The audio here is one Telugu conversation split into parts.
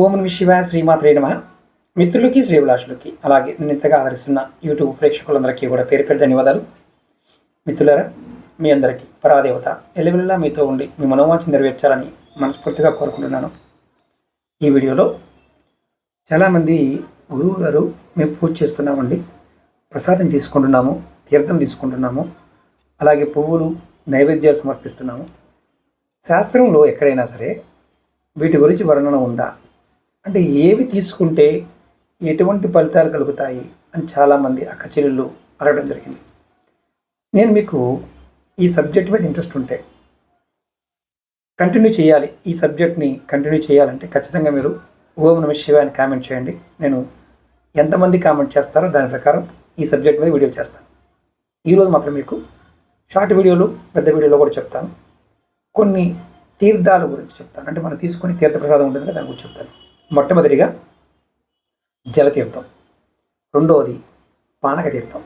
ఓం నమః శివాయ శ్రీమాత్రే నమః. మిత్రులకి శ్రీభిలాషులకి అలాగే నేను ఇంతగా ఆదరిస్తున్న యూట్యూబ్ ప్రేక్షకులందరికీ కూడా పేరు పేరు ధన్యవాదాలు. మిత్రులారా, మీ అందరికీ పరాదేవత ఎల్లవెల్లా మీతో ఉండి మీ మనోవాంఛ నెరవేర్చాలని మనస్ఫూర్తిగా కోరుకుంటున్నాను. ఈ వీడియోలో చాలామంది గురువు గారు మేము పూజ చేస్తున్నామండి, ప్రసాదం తీసుకుంటున్నాము, తీర్థం తీసుకుంటున్నాము, అలాగే పువ్వులు నైవేద్యాలు సమర్పిస్తున్నాము, శాస్త్రంలో ఎక్కడైనా సరే వీటి గురించి వర్ణన ఉందా, అంటే ఏవి తీసుకుంటే ఎటువంటి ఫలితాలు కలుగుతాయి అని చాలామంది అక్కచెల్లెళ్ళు అడగడం జరిగింది. నేను మీకు ఈ సబ్జెక్ట్ మీద ఇంట్రెస్ట్ ఉంటే కంటిన్యూ చేయాలి, ఈ సబ్జెక్ట్ని కంటిన్యూ చేయాలంటే ఖచ్చితంగా మీరు ఓం నమః శివాయ అని కామెంట్ చేయండి. నేను ఎంతమంది కామెంట్ చేస్తారో దాని ప్రకారం ఈ సబ్జెక్ట్ మీద వీడియోలు చేస్తాను. ఈరోజు మాత్రం మీకు షార్ట్ వీడియోలు పెద్ద వీడియోలో కూడా చెప్తాను. కొన్ని తీర్థాల గురించి చెప్తాను, అంటే మనం తీసుకుని తీర్థప్రసాదం ఉంటుంది కదా, దాని గురించి చెప్తాను. మొట్టమొదటిగా జలతీర్థం, రెండవది పానక తీర్థం,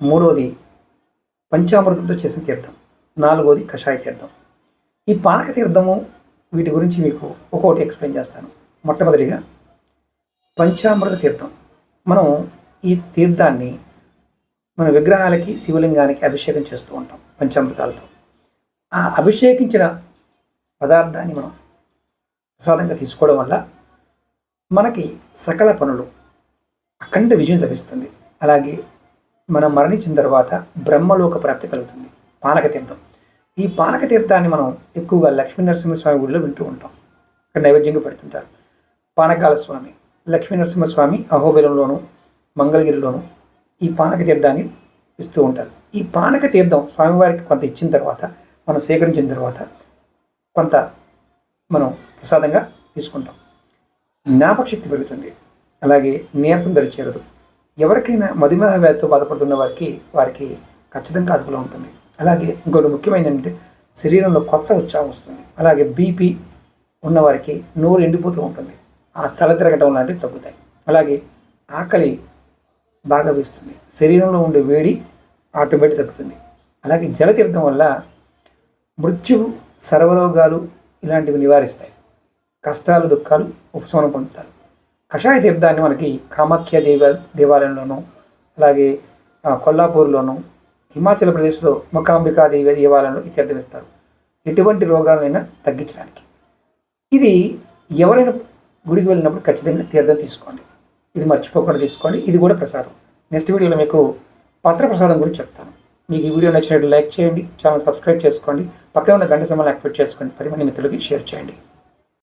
మూడవది పంచామృతంతో చేసిన తీర్థం, నాలుగవది కషాయ తీర్థం. ఈ పానక తీర్థము వీటి గురించి మీకు ఒక్కొక్కటి ఎక్స్ప్లెయిన్ చేస్తాను. మొట్టమొదటిగా పంచామృత తీర్థం. మనం ఈ తీర్థాన్ని మన విగ్రహాలకి శివలింగానికి అభిషేకం చేస్తూ ఉంటాం పంచామృతాలతో. ఆ అభిషేకించిన పదార్థాన్ని మనం ప్రసాదంగా తీసుకోవడం వల్ల మనకి సకల పనులు అఖండ విజయం లభిస్తుంది. అలాగే మనం మరణించిన తర్వాత బ్రహ్మలోక ప్రాప్తి కలుగుతుంది. పానక తీర్థం, ఈ పానక తీర్థాన్ని మనం ఎక్కువగా లక్ష్మీ నరసింహస్వామి గుడిలో వింటూ ఉంటాం, అక్కడ నైవేద్యంగా పెడుతుంటారు. పానకాల స్వామి, లక్ష్మీ నరసింహస్వామి అహోబిలంలోను మంగళగిరిలోను ఈ పానక తీర్థాన్ని ఇస్తూ ఉంటారు. ఈ పానక తీర్థం స్వామివారికి కొంత ఇచ్చిన తర్వాత, మనం సేకరించిన తర్వాత కొంత మనం ప్రసాదంగా తీసుకుంటాం. జ్ఞాపకశక్తి పెరుగుతుంది, అలాగే నీరసం దరిచేరదు. ఎవరికైనా మధుమేహ వ్యాధితో బాధపడుతున్న వారికి ఖచ్చితంగా అదుపులో ఉంటుంది. అలాగే ఇంకొకటి ముఖ్యమైనది ఏంటంటే శరీరంలో కొత్త ఉత్సాహం వస్తుంది. అలాగే బీపీ ఉన్నవారికి నోరు ఎండిపోతూ ఉంటుంది, ఆ తల తిరగటం లాంటివి తగ్గుతాయి. అలాగే ఆకలి బాగా వేస్తుంది, శరీరంలో ఉండే వేడి ఆటోమేటిక్ తగ్గుతుంది. అలాగే జలతీర్థం వల్ల మృత్యువు, సర్వరోగాలు ఇలాంటివి నివారిస్తాయి. కష్టాలు దుఃఖాలు ఉపశమనం పొందుతారు. కషాయ తీర్థాన్ని మనకి కామాఖ్య దేవాలయంలోనూ, అలాగే కొల్లాపూర్లోను, హిమాచల్ ప్రదేశ్లో మొకాంబికా దేవి దేవాలయంలో ఈ తీర్థం ఇస్తారు, ఎటువంటి రోగాలైనా తగ్గించడానికి. ఇది ఎవరైనా గుడికి వెళ్ళినప్పుడు ఖచ్చితంగా తీర్థం తీసుకోండి, ఇది మర్చిపోకుండా తీసుకోండి. ఇది కూడా ప్రసాదం. నెక్స్ట్ వీడియోలో మీకు పత్ర ప్రసాదం గురించి చెప్తాను. మీకు ఈ వీడియో నచ్చినట్టు లైక్ చేయండి, ఛానల్ సబ్స్క్రైబ్ చేసుకోండి, పక్కన ఉన్న గంట సింబల్ యాక్టివేట్ చేసుకోండి, 10 మంది మిత్రులకి షేర్ చేయండి.